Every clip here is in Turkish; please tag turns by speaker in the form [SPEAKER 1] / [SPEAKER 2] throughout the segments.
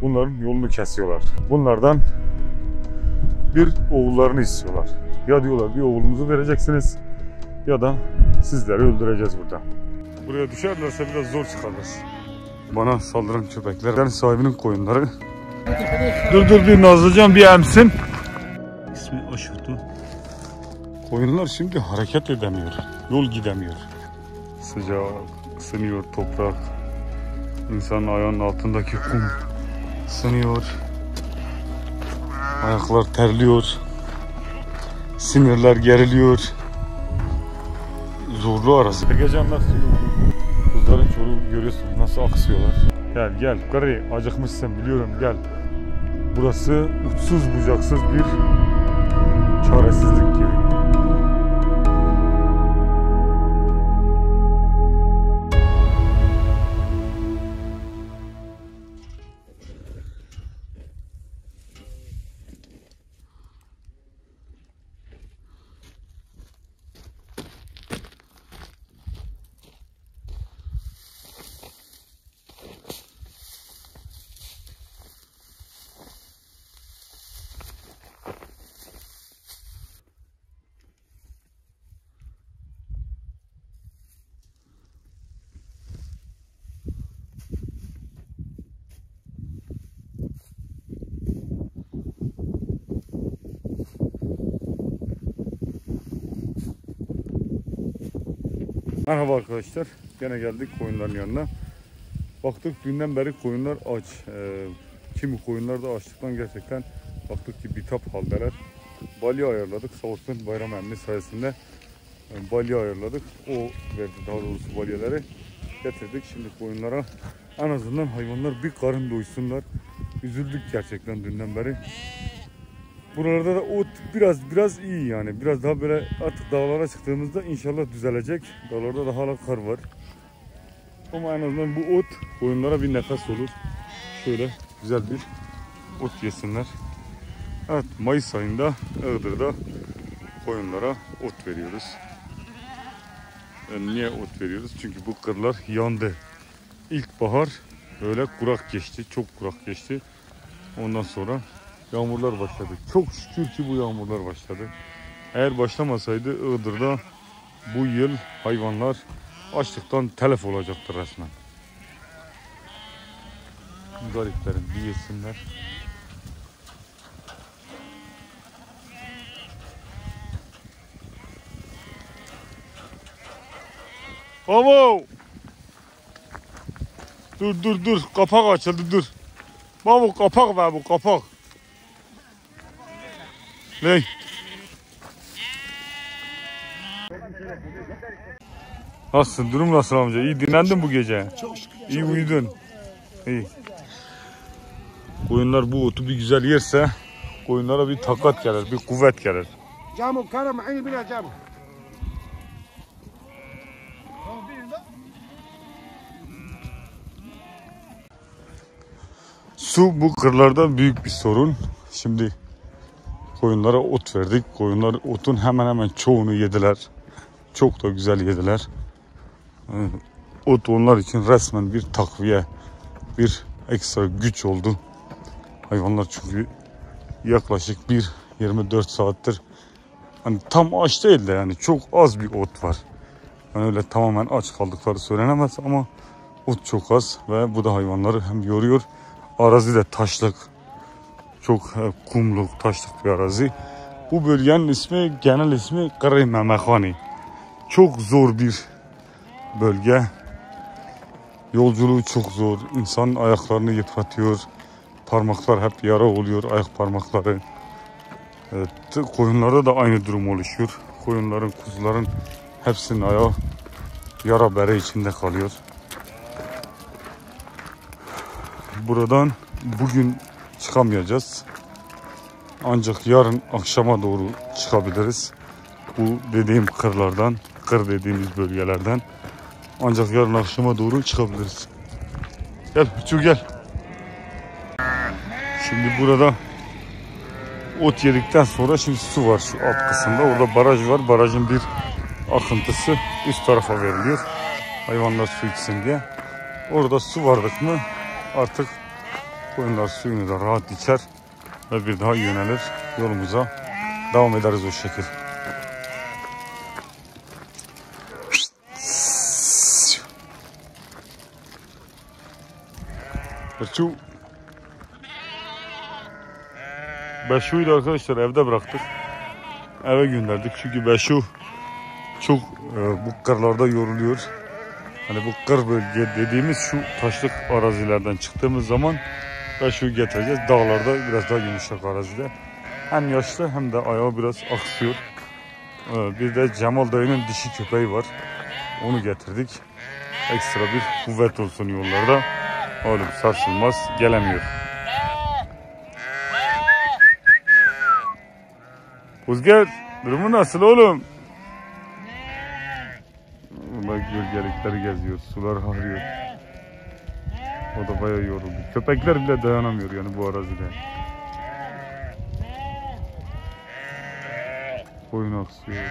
[SPEAKER 1] bunların yolunu kesiyorlar. Bunlardan bir oğullarını istiyorlar. Ya diyorlar bir oğlumuzu vereceksiniz ya da sizleri öldüreceğiz burada. Buraya düşerlerse biraz zor çıkarız. Bana saldıran köpekler. Yani sahibinin koyunları. Dur bir Nazlıcan bir emsin. İsmi Aşutu. Koyunlar şimdi hareket edemiyor. Yol gidemiyor. Sıcak, ısınıyor toprak. İnsanın ayağının altındaki kum ısınıyor. Ayaklar terliyor. Sinirler geriliyor. Zorlu arası. Ergecanlar kızların çoğu görüyorsunuz nasıl aksıyorlar. Gel Kari, acıkmışsın biliyorum, gel. Burası uçsuz bucaksız bir çaresizlik gibi. Merhaba arkadaşlar, gene geldik koyunların yanına. Baktık dünden beri koyunlar aç. Kimi koyunlar da açlıktan gerçekten baktık ki bitap haldeler. Balya ayarladık, sağ olsun Bayram emmi sayesinde balya ayarladık. O verdi daha doğrusu balyaları getirdik. Şimdi koyunlara en azından hayvanlar bir karın doysunlar. Üzüldük gerçekten dünden beri. Buralarda da ot biraz iyi yani. Biraz daha böyle artık dağlara çıktığımızda inşallah düzelecek. Dağlarda da hala kar var. Ama en azından bu ot koyunlara bir nefes olur. Şöyle güzel bir ot yesinler. Evet, Mayıs ayında Iğdır'da koyunlara ot veriyoruz. Yani niye ot veriyoruz? Çünkü bu kırlar yandı. İlkbahar böyle kurak geçti. Çok kurak geçti. Ondan sonra yağmurlar başladı. Çok şükür ki bu yağmurlar başladı. Eğer başlamasaydı Iğdır'da bu yıl hayvanlar açlıktan telef olacaktı resmen. Gariplerin bir yesinler. Ama dur kapak açıldı, dur. Bu kapak ver, bu kapak. Ne? Nasılsın? Durum nasıl amca? İyi dinlendin bu gece?
[SPEAKER 2] Çok şükür.
[SPEAKER 1] İyi uyudun. İyi. Koyunlar bu otu bir güzel yerse koyunlara bir takat gelir, bir kuvvet gelir.
[SPEAKER 2] Camı karam aynı bile camı.
[SPEAKER 1] Su bu kırlarda büyük bir sorun. Şimdi koyunlara ot verdik. Koyunlar otun hemen çoğunu yediler. Çok da güzel yediler. Ot onlar için resmen bir takviye, bir ekstra güç oldu. Hayvanlar çünkü yaklaşık 24 saattir hani tam aç değil de yani çok az bir ot var. Yani öyle tamamen aç kaldıkları söylenemez ama ot çok az ve bu da hayvanları hem yoruyor. Arazi de taşlık. Çok kumluk, taşlık bir arazi. Bu bölgenin ismi, genel ismi Kırı Memekhani. Çok zor bir bölge. Yolculuğu çok zor. İnsanın ayaklarını yıpratıyor. Parmaklar hep yara oluyor, ayak parmakları. Evet, koyunlarda da aynı durum oluşuyor. Koyunların, kuzuların hepsinin ayağı yara bere içinde kalıyor. Buradan bugün çıkamayacağız. Ancak yarın akşama doğru çıkabiliriz. Bu dediğim kırlardan, kır dediğimiz bölgelerden. Ancak yarın akşama doğru çıkabiliriz. Gel Hüçü gel. Şimdi burada ot yedikten sonra şimdi su var şu alt kısımda. Orada baraj var. Barajın bir akıntısı üst tarafa veriliyor. Hayvanlar su içsin diye. Orada su vardık mı artık Koyunlar suyunu da rahat içer ve bir daha yönelir yolumuza. Devam ederiz o şekil. Beşu. Beşu'yu da arkadaşlar evde bıraktık. Eve gönderdik çünkü Beşu çok bu kırlarda yoruluyor. Hani bu kır bölge dediğimiz şu taşlık arazilerden çıktığımız zaman Beşu'yu getireceğiz. Dağlarda biraz daha yumuşak arazide. Hem yaşlı hem de ayağı biraz aksıyor. Bir de Cemal dayının dişi köpeği var. Onu getirdik. Ekstra bir kuvvet olsun yollarda. Oğlum sarsılmaz gelemiyor. Uzger durumu nasıl oğlum? Bunlar gölgelikleri geziyor. Sular harıyor. O da bayağı yoruldu. Köpekler bile dayanamıyor yani bu arazide. Koyun aksıyor.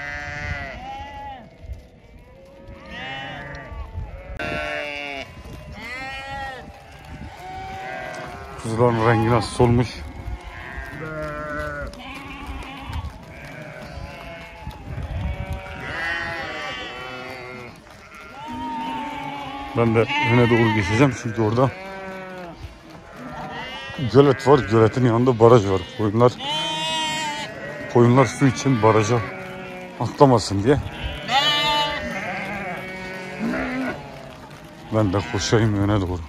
[SPEAKER 1] Kuzuların rengi nasıl solmuş. Ben de öne doğru geçeceğim çünkü orada gölet var. Göletin yanında baraj var. Koyunlar su için baraja atlamasın diye. Ben de koşayım öne doğru.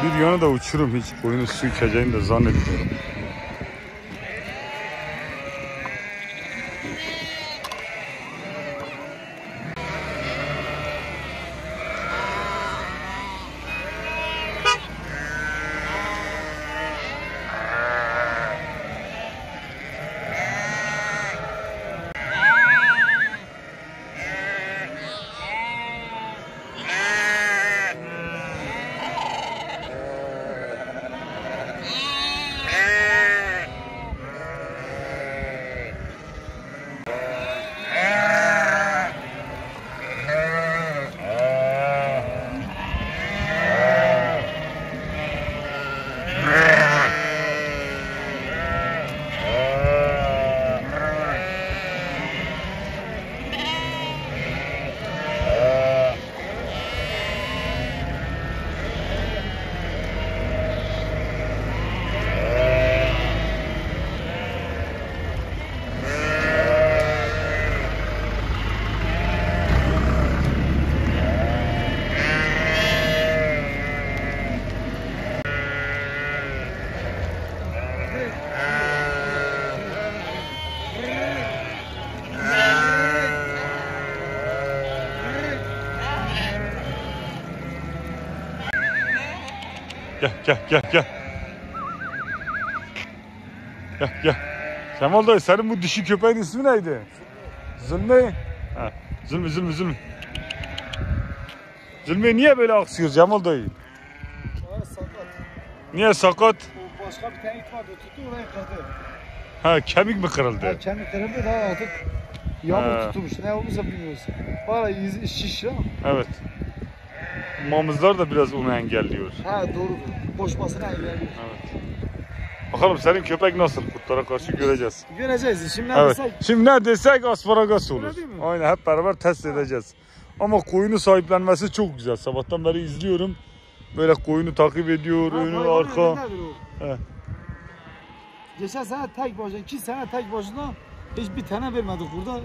[SPEAKER 1] Bir yana da uçurum, hiç koyunun su içeceğini de zannetmiyorum. Gel. Gel. Cemal dayı, senin bu dişi köpeğin ismi neydi? Zülmü. Ha, Zülmü. Zülmü niye böyle aksıyor Cemal dayı?
[SPEAKER 2] Sakat.
[SPEAKER 1] Niye sakat?
[SPEAKER 2] O başka bir tane it vardı, tuttu orayı kırdı.
[SPEAKER 1] Ha, kemik mi kırıldı?
[SPEAKER 2] Ha, kemik kırıldı, daha artık yağmur tutmuş. Ne olduysa bilmiyoruz. Bana şiş ya.
[SPEAKER 1] Evet. Mamızlar da biraz onu engelliyor.
[SPEAKER 2] Ha, doğrudur. Koşmasına engelliyor.
[SPEAKER 1] Evet. Bakalım senin köpek nasıl? Kurtlara karşı göreceğiz.
[SPEAKER 2] Göreceğiz. Şimdi ne
[SPEAKER 1] Evet.
[SPEAKER 2] desek?
[SPEAKER 1] Şimdi ne desek asparagas olur.
[SPEAKER 2] Öyle değil mi?
[SPEAKER 1] Aynen, hep beraber test edeceğiz. Ama koyunu sahiplenmesi çok güzel. Sabahtan beri izliyorum. Böyle koyunu takip ediyor, önü arka. He.
[SPEAKER 2] Geçen sene tek başına, 2 sene tek başına hiçbir tane vermedik burada.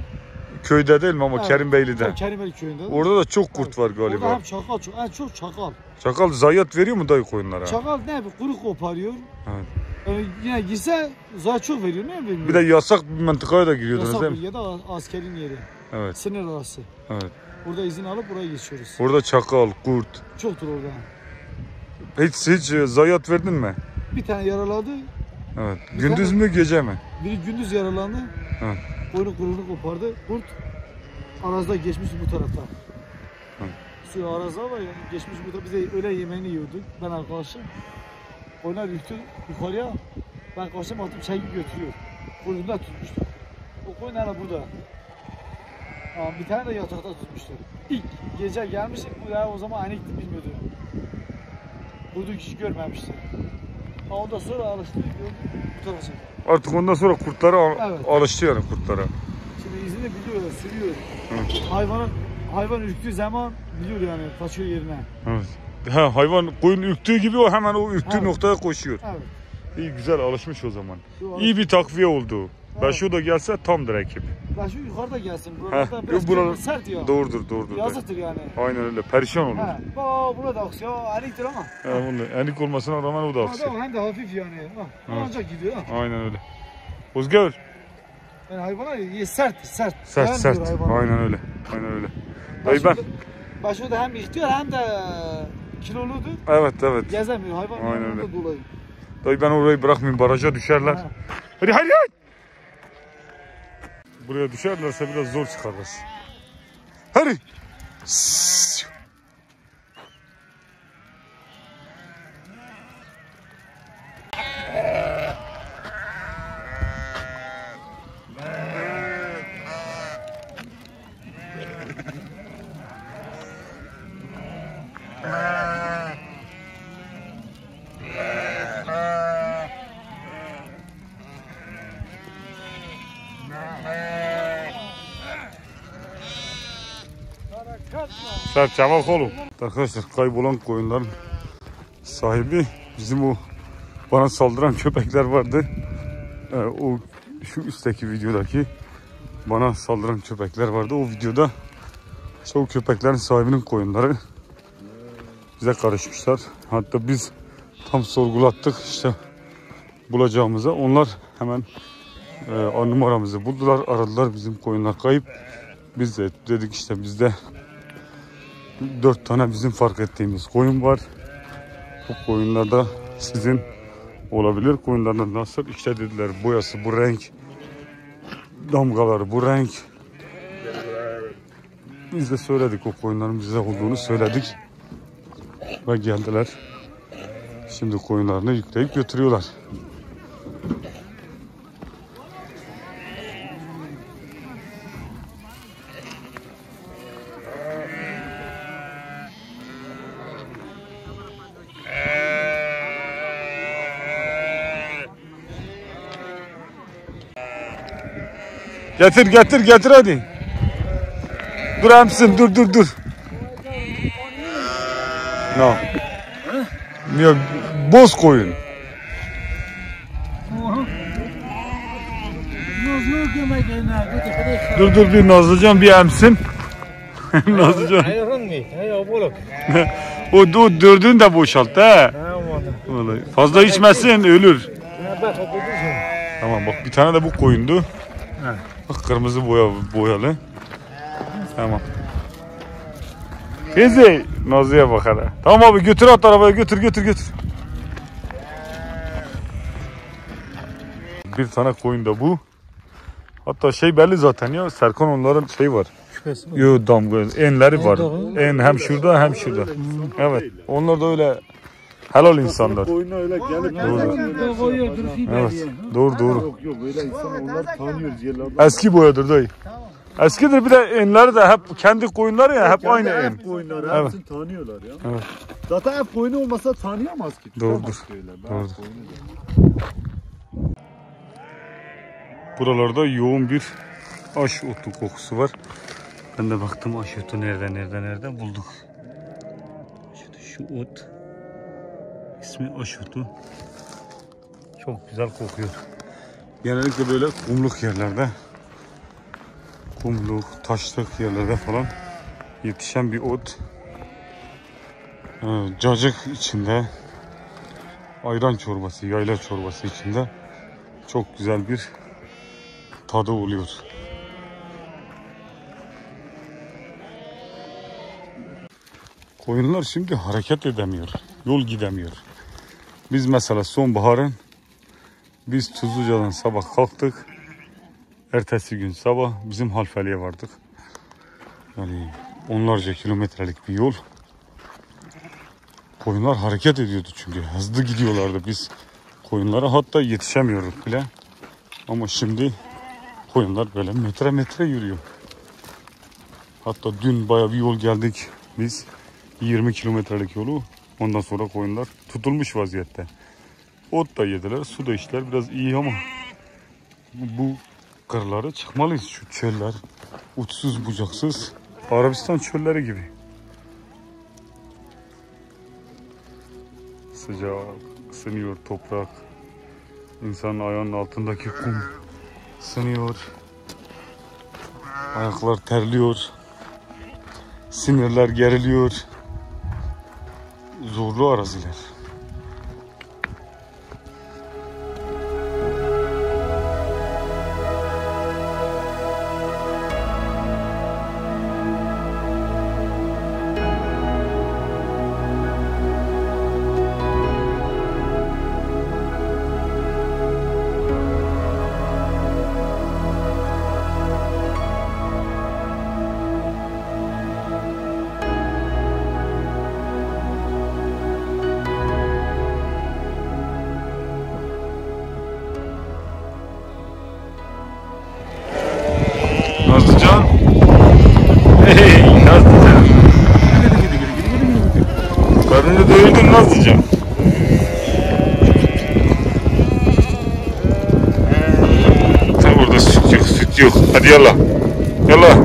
[SPEAKER 1] Köyde değil mi ama
[SPEAKER 2] Evet.
[SPEAKER 1] Kerimbeyli'de.
[SPEAKER 2] Kerimbeyli köyünde.
[SPEAKER 1] Orada da çok kurt var galiba.
[SPEAKER 2] Orada hep çakal çok. En çok çakal.
[SPEAKER 1] Çakal zayiat veriyor mu dayı koyunlara?
[SPEAKER 2] Çakal ne yapıyor? Kuru koparıyor.
[SPEAKER 1] Evet.
[SPEAKER 2] Yani yine girse zaten çok veriyor. Ne bileyim.
[SPEAKER 1] Bir de yasak bir mıntıkaya da giriyordunuz
[SPEAKER 2] yasak
[SPEAKER 1] değil mi?
[SPEAKER 2] ya da askerin yeri.
[SPEAKER 1] Evet.
[SPEAKER 2] Sınır arası.
[SPEAKER 1] Evet.
[SPEAKER 2] Burada izin alıp buraya geçiyoruz.
[SPEAKER 1] Orada çakal, kurt.
[SPEAKER 2] Çoktur orada.
[SPEAKER 1] Hiç zayiat verdin mi?
[SPEAKER 2] Bir tane yaraladı.
[SPEAKER 1] Evet.
[SPEAKER 2] Bir
[SPEAKER 1] Gündüz
[SPEAKER 2] tane-
[SPEAKER 1] mü gece mi?
[SPEAKER 2] Biri gündüz yaralandı.
[SPEAKER 1] Evet.
[SPEAKER 2] Boynu kuyruğunu kopardı. Kurt arazda geçmiş bu tarafta. Su arazda var ya, geçmiş bu tarafta. Biz de öğle yemeğini yiyorduk. Ben arkadaşım. Oynar yürüttü yukarıya. Ben kaçtım, atıp çekip götürüyor. Kuyruğunda tutmuştu. O koyun hala burada. Ama bir tane de yatakta tutmuştu. İlk gece gelmiştik, bu ya o zaman anikti bilmiyordu. Kurdu kişi görmemişti. Ondan sonra alıştı, bu tarafa çekti.
[SPEAKER 1] Artık ondan sonra kurtlara
[SPEAKER 2] Evet.
[SPEAKER 1] alıştı yani kurtlara.
[SPEAKER 2] Şimdi izini biliyor, sürüyor.
[SPEAKER 1] Evet.
[SPEAKER 2] Hayvan ürktüğü zaman biliyor yani, kaçıyor yerine.
[SPEAKER 1] Evet. Ha, hayvan koyun ürktüğü gibi o hemen o ürktüğü
[SPEAKER 2] Evet.
[SPEAKER 1] noktaya koşuyor.
[SPEAKER 2] Evet.
[SPEAKER 1] İyi, güzel alışmış o zaman.
[SPEAKER 2] Yo,
[SPEAKER 1] İyi bir takviye oldu.
[SPEAKER 2] Evet.
[SPEAKER 1] Beşo da gelse tamdır ekip.
[SPEAKER 2] Ben şu yukarıda gelsin.
[SPEAKER 1] Heh,
[SPEAKER 2] Buralarda biraz
[SPEAKER 1] buralar-
[SPEAKER 2] sert ya.
[SPEAKER 1] Doğrudur.
[SPEAKER 2] Yazıktır yani.
[SPEAKER 1] Aynen öyle. Perişan olur.
[SPEAKER 2] Ha, buna da aksiyon aniktir ama.
[SPEAKER 1] Enik olmasına rağmen o da aksi.
[SPEAKER 2] Ama hem de hafif yani. Ha,
[SPEAKER 1] Evet.
[SPEAKER 2] ancak gidiyor ha.
[SPEAKER 1] Aynen öyle. Özgür.
[SPEAKER 2] Yani hayvana sert.
[SPEAKER 1] Sert.
[SPEAKER 2] Dayanmıyor hayvan.
[SPEAKER 1] Aynen öyle. Dayı ben.
[SPEAKER 2] Başında hem ihtiyar hem de kiloludur.
[SPEAKER 1] Evet.
[SPEAKER 2] Gezemiyor hayvan
[SPEAKER 1] Aynen
[SPEAKER 2] ondan
[SPEAKER 1] öyle.
[SPEAKER 2] dolayı.
[SPEAKER 1] Dayı ben orayı bırakmayayım. Baraja düşerler.
[SPEAKER 2] Ha.
[SPEAKER 1] Hadi. Buraya düşerlerse biraz zor çıkarız. Hadi. Sert çabuk olun. Arkadaşlar kaybolan koyunların sahibi bizim o bana saldıran köpekler vardı. O şu üstteki videodaki bana saldıran köpekler vardı. O videoda o köpeklerin sahibinin koyunları bize karışmışlar. Hatta biz tam sorgulattık işte bulacağımıza. Onlar hemen numaramızı buldular, aradılar, bizim koyunlar kayıp. Biz de dedik işte bizde 4 tane bizim fark ettiğimiz koyun var. Bu koyunlar da sizin olabilir. Koyunlardan nasıl? İşte dediler boyası bu renk, damgaları bu renk. Biz de söyledik, o koyunların bize olduğunu söyledik. Ve geldiler. Şimdi koyunlarını yükleyip götürüyorlar. Getir hadi. Dur emsin, dur. No. Niye? Boz koyun. Dur bir Nazlıcan bir emsin. Nazlıcan. O dördünü de boşalt he. Vallahi fazla içmesin ölür. Tamam bak bir tane de bu koyundu. Bak kırmızı boyalı. Tamam. Kızı Nazlı'ya bak hele. Tamam abi götür at arabaya götür. Bir tane koyun da bu. Hatta şey belli zaten ya, Serkan onların şey var. Yo damga enleri var. En hem şurada hem şurada. Evet. Onlar da öyle helal insanlar.
[SPEAKER 3] Koyuna öyle gelip
[SPEAKER 1] Evet. Doğru.
[SPEAKER 3] yok öyle insan onlar tanıyoruz yerlerden.
[SPEAKER 1] Eski boyadır dayı. Eskidir, bir de enleri de hep kendi koyunları ya, hep aynı en.
[SPEAKER 3] Hep koyunları
[SPEAKER 1] Evet.
[SPEAKER 3] hepsini tanıyorlar ya.
[SPEAKER 1] Evet.
[SPEAKER 3] Zaten hep koyunu olmasa tanıyamaz ki.
[SPEAKER 1] Doğrudur.
[SPEAKER 3] Tutamaz böyle. Ben
[SPEAKER 1] Doğrudur.
[SPEAKER 3] koyunu da-
[SPEAKER 1] Buralarda yoğun bir aş otu kokusu var. Ben de baktım aş otu nerede bulduk. Şu ot. İsmi aş otu. Çok güzel kokuyor. Genellikle böyle kumluk yerlerde, kumluk, taşlık yerlerde falan yetişen bir ot. Cacık içinde, ayran çorbası, yayla çorbası içinde çok güzel bir tadı oluyor. Koyunlar şimdi hareket edemiyor, yol gidemiyor. Biz mesela sonbaharın biz Tuzluca'dan sabah kalktık. Ertesi gün sabah bizim Halfeli'ye vardık. Yani onlarca kilometrelik bir yol. Koyunlar hareket ediyordu çünkü hızlı gidiyorlardı, biz koyunlara hatta yetişemiyorduk bile. Ama şimdi koyunlar böyle metre yürüyor. Hatta dün bayağı bir yol geldik biz. 20 kilometrelik yolu. Ondan sonra koyunlar tutulmuş vaziyette. Ot da yediler, su da içtiler. Biraz iyi ama bu kırlara çıkmalıyız. Şu çöller uçsuz bucaksız Arabistan çölleri gibi. Sıcak, ısınıyor toprak. İnsanın ayağının altındaki kum ısınıyor. Ayaklar terliyor. Sinirler geriliyor. Zorlu araziler. Nazlıcan. Hey Nazlıcan. Karnını doyurdun Nazlıcan. Tabi burada süt yok, süt yok. Hadi yallah. Yallah.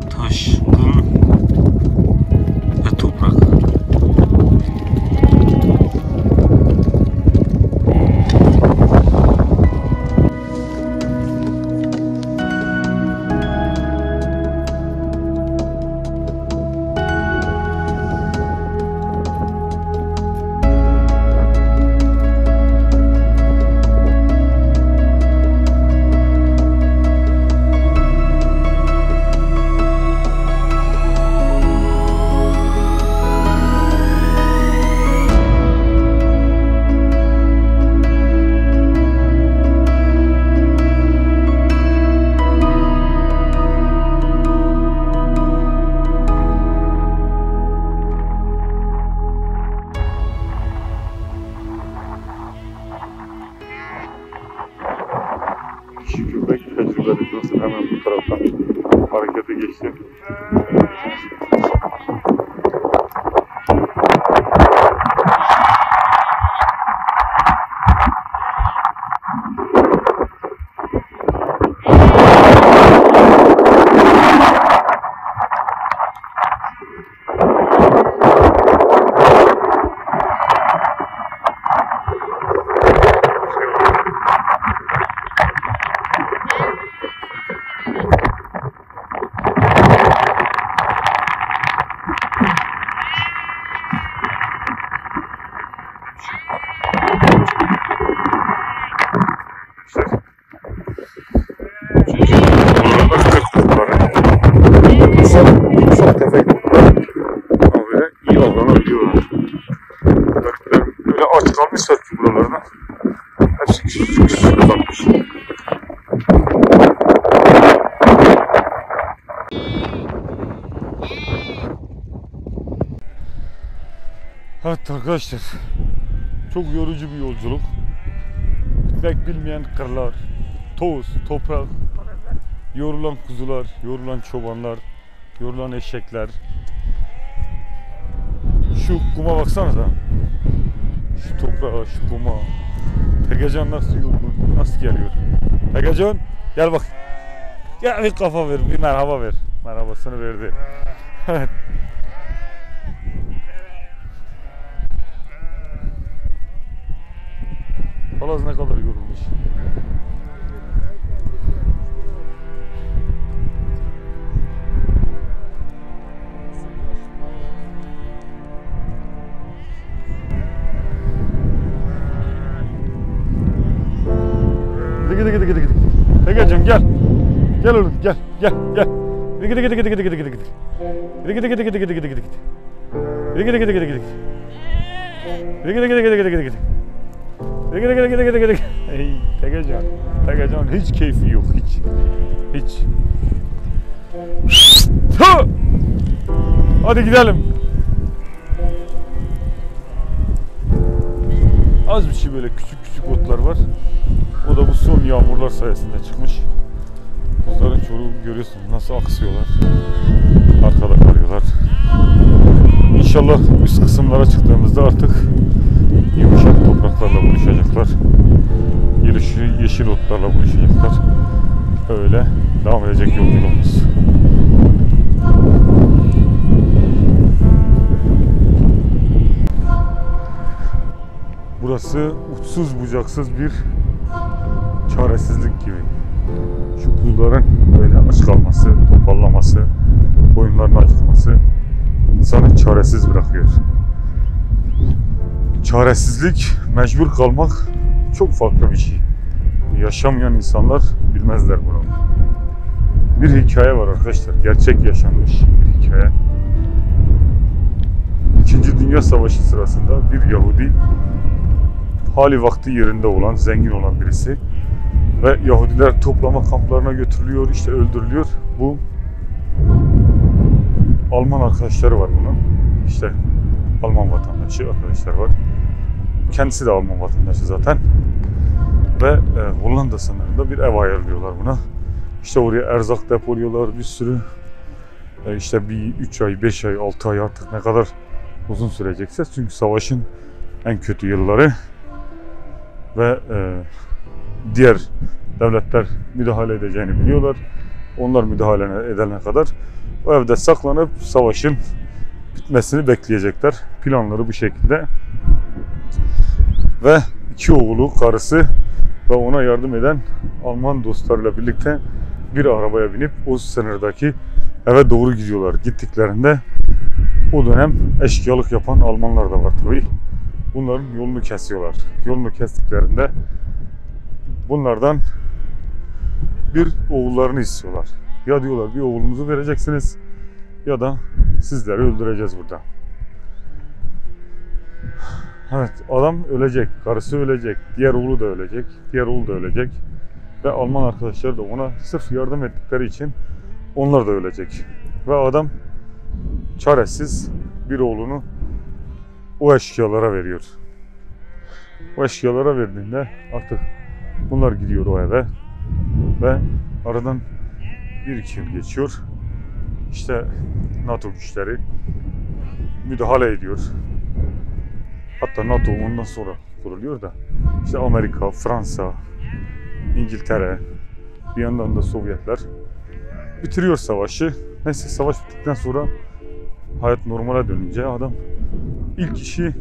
[SPEAKER 1] Taş, kum ve toprak. Dişi köpek tecrübeli dostum, hemen bu taraftan harekete geçti. Ufak tefek ama böyle iyi avlanabiliyorlar. Böyle aç kalmışlar ki buralarına. Hepsi küçük kalmış. Evet arkadaşlar, çok yorucu bir yolculuk. Bitmek bilmeyen kırlar, toz, toprak, yorulan kuzular, yorulan çobanlar, yorulan eşekler. Şu kuma baksanıza. Şu toprağa, şu kuma. Tegecan nasıl yorgun, nasıl geliyor? Tegecan, gel bak. Gel bir kafa ver, bir merhaba ver. Merhabasını verdi. Evet. Palaz ne kadar yorulmuş. Gidi. Tegecan gel. Gel oğlum gel. Gidi. Hey Tegecan hiç keyfi yok hiç. Hadi gidelim. Az bir şey böyle küçük küçük otlar var. O da bu son yağmurlar sayesinde çıkmış. Kuzların çoğu görüyorsunuz nasıl aksıyorlar. Arkada kalıyorlar. İnşallah üst kısımlara çıktığımızda artık yumuşak topraklarla buluşacaklar. Yeşil otlarla buluşacaklar. Öyle devam edecek yolculuğumuz. Burası uçsuz bucaksız bir çaresizlik gibi. Şu kuzuların böyle aç kalması, topallaması, koyunların acıkması insanı çaresiz bırakıyor. Çaresizlik, mecbur kalmak çok farklı bir şey. Yaşamayan insanlar bilmezler bunu. Bir hikaye var arkadaşlar, gerçek yaşanmış bir hikaye. İkinci Dünya Savaşı sırasında bir Yahudi, hali vakti yerinde olan, zengin olan birisi ve Yahudiler toplama kamplarına götürülüyor, işte öldürülüyor. Bu Alman arkadaşları var bunun. İşte Alman vatandaşı arkadaşlar var. Kendisi de Alman vatandaşı zaten. Ve Hollanda sınırında bir ev ayarlıyorlar buna. İşte oraya erzak depoluyorlar bir sürü. İşte bir 3 ay, 5 ay, 6 ay artık ne kadar uzun sürecekse. Çünkü savaşın en kötü yılları. Ve diğer devletler müdahale edeceğini biliyorlar. Onlar müdahale edene kadar o evde saklanıp savaşın bitmesini bekleyecekler. Planları bu şekilde. Ve 2 oğlu, karısı ve ona yardım eden Alman dostlarıyla birlikte bir arabaya binip o sınırdaki eve doğru gidiyorlar. Gittiklerinde o dönem eşkıyalık yapan Almanlar da var tabii. Bunların yolunu kesiyorlar. Yolunu kestiklerinde bunlardan bir oğullarını istiyorlar. Ya diyorlar bir oğlumuzu vereceksiniz ya da sizleri öldüreceğiz burada. Evet, adam ölecek, karısı ölecek, diğer oğlu da ölecek, diğer oğlu da ölecek. Ve Alman arkadaşlar da ona sırf yardım ettikleri için onlar da ölecek. Ve adam çaresiz bir oğlunu o eşkıyalara veriyor. O eşkıyalara verdiğinde artık bunlar gidiyor o eve ve aradan 1-2 yıl geçiyor. İşte NATO güçleri müdahale ediyor. Hatta NATO ondan sonra kuruluyor da işte Amerika, Fransa, İngiltere, bir yandan da Sovyetler bitiriyor savaşı. Neyse savaş bittikten sonra hayat normale dönünce adam ilk işi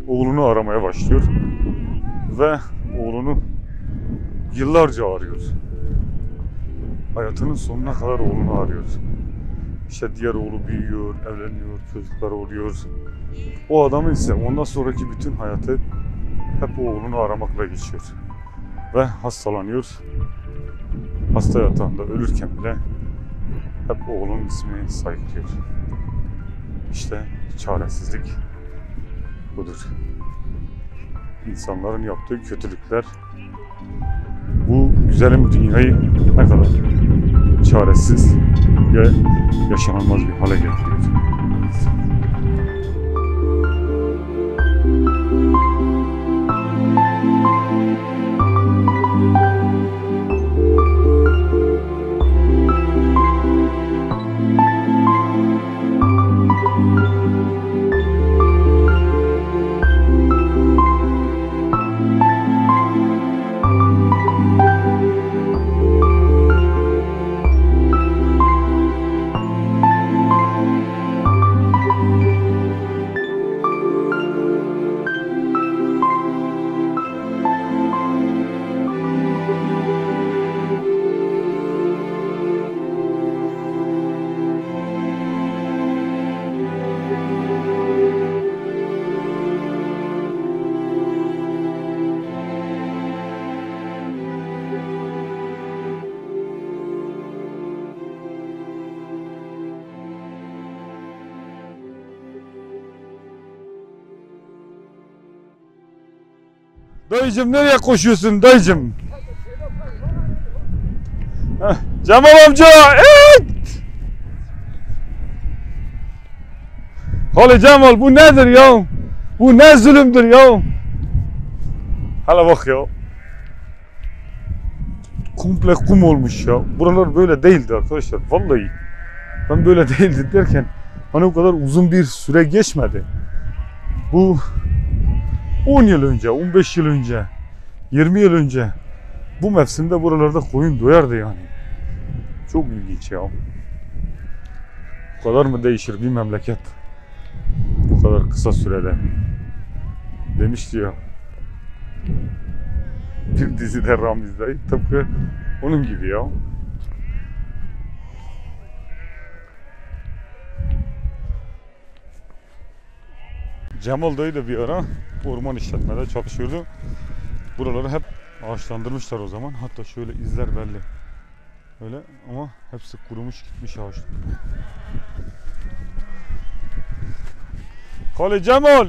[SPEAKER 1] oğlunu aramaya başlıyor ve oğlunu yıllarca arıyor. Hayatının sonuna kadar oğlunu arıyor. İşte diğer oğlu büyüyor, evleniyor, çocuklar oluyor. O adamın ise ondan sonraki bütün hayatı hep o oğlunu aramakla geçiyor. Ve hastalanıyor. Hasta yatağında ölürken bile hep oğlunun ismini sayıklıyor. İşte çaresizlik budur. İnsanların yaptığı kötülükler bu güzelim dünyayı ne kadar çaresiz ve yaşanılmaz bir hale getiriyor. Dayıcım nereye koşuyorsun dayıcım? Heh, Cemal amca! Evet! Hadi Cemal bu nedir ya? Bu ne zulümdür ya? Hala bak ya. Komple kum olmuş ya. Buralar böyle değildi arkadaşlar. Vallahi. Ben böyle değildi derken hani o kadar uzun bir süre geçmedi. Bu 10 yıl önce, 15 yıl önce, 20 yıl önce bu mevsimde buralarda koyun doyardı yani. Çok ilginç ya. Bu kadar mı değişir bir memleket? Bu kadar kısa sürede. Demişti ya. Bir dizide Ramiz dayı tıpkı onun gibi ya. Cemal dayı da bir ara orman işletmede çalışıyordu. Buraları hep ağaçlandırmışlar o zaman. Hatta şöyle izler belli. Öyle ama hepsi kurumuş gitmiş ağaçlar. Kale Cemal!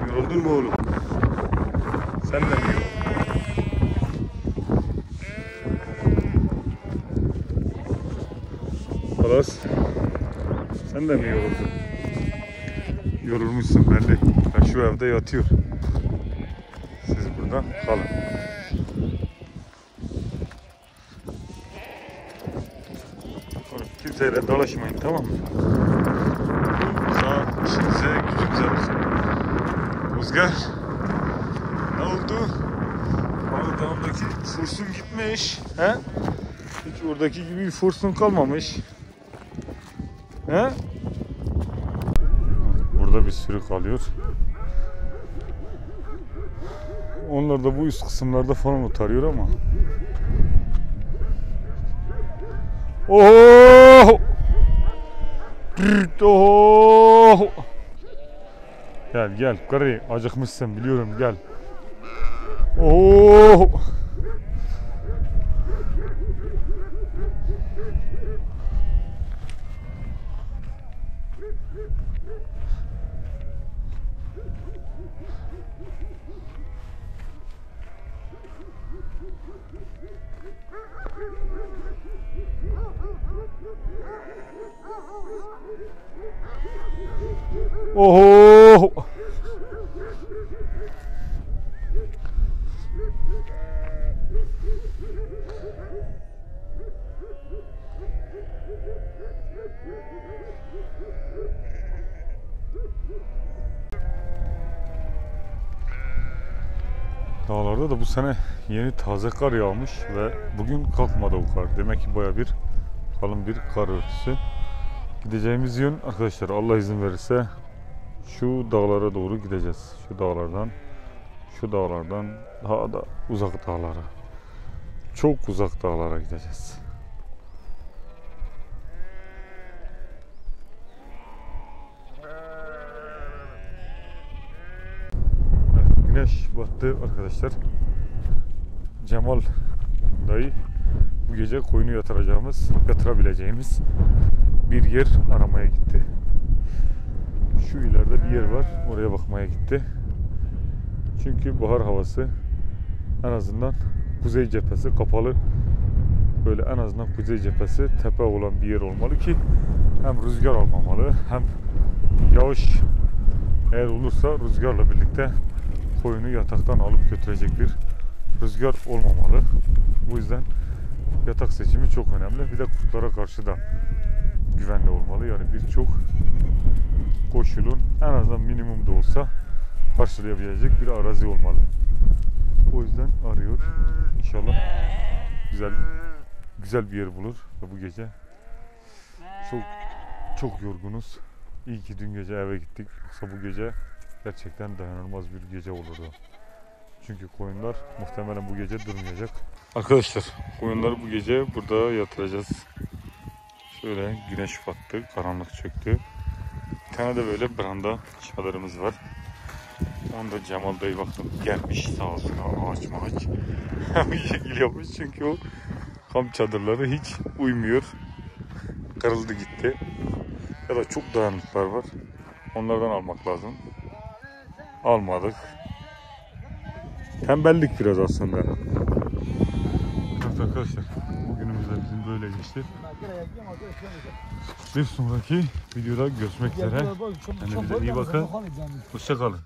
[SPEAKER 1] Yoruldun mu oğlum? Sen de mi yoruldun? Halas, sen de mi yoruldun? Yorulmuşsun belli. Ben şu evde yatıyor. Siz burada kalın. Kimseyle dalaşmayın, tamam mı? Sağ işinize gücünüze bakın. Rüzgar, ne oldu? Bana dağımdaki fursun gitmiş. He? Hiç oradaki gibi bir fursun kalmamış. He? Burada bir sürü kalıyor. Onlar da bu üst kısımlarda falan otarıyor ama. Oh! Oh! Gel gel karı, acıkmışsın biliyorum, gel. Oh! Oh! Dağlarda da bu sene yeni taze kar yağmış ve bugün kalkmadı o kar. Demek ki baya bir kalın bir kar örtüsü. Gideceğimiz yön arkadaşlar, Allah izin verirse şu dağlara doğru gideceğiz. Şu dağlardan daha da uzak dağlara. Çok uzak dağlara gideceğiz. Evet, güneş battı arkadaşlar. Cemal dayı bu gece koyunu yatırabileceğimiz bir yer aramaya gitti. Şu ileride bir yer var, oraya bakmaya gitti. Çünkü bahar havası, en azından kuzey cephesi kapalı, böyle en azından kuzey cephesi tepe olan bir yer olmalı ki hem rüzgar olmamalı, hem yağış eğer olursa rüzgarla birlikte koyunu yataktan alıp götürecek bir rüzgar olmamalı. Bu yüzden yatak seçimi çok önemli. Bir de kurtlara karşı da güvenli olmalı. Yani birçok koşulun en azından minimum da olsa karşılayabilecek bir arazi olmalı. O yüzden arıyor. İnşallah güzel bir yer bulur. Bu gece çok yorgunuz. İyi ki dün gece eve gittik. Yoksa bu gece gerçekten dayanılmaz bir gece olurdu. Çünkü koyunlar muhtemelen bu gece durmayacak. Arkadaşlar, koyunları bu gece burada yatıracağız. Şöyle güneş battı, karanlık çöktü. Bir tane de böyle branda çadırımız var. Onu da Cemal dayı baktım gelmiş sağ olsun, ağaç bir şekil yapmış çünkü o kamp çadırları hiç uymuyor. Kırıldı gitti. Ya da çok dayanıklar var. Onlardan almak lazım. almadık. Tembellik biraz aslında. Evet arkadaşlar, bugünümüz de bizim böyle geçti. Bir sonraki videoda görüşmek üzere. Kendinize iyi bakın. Hoşça kalın.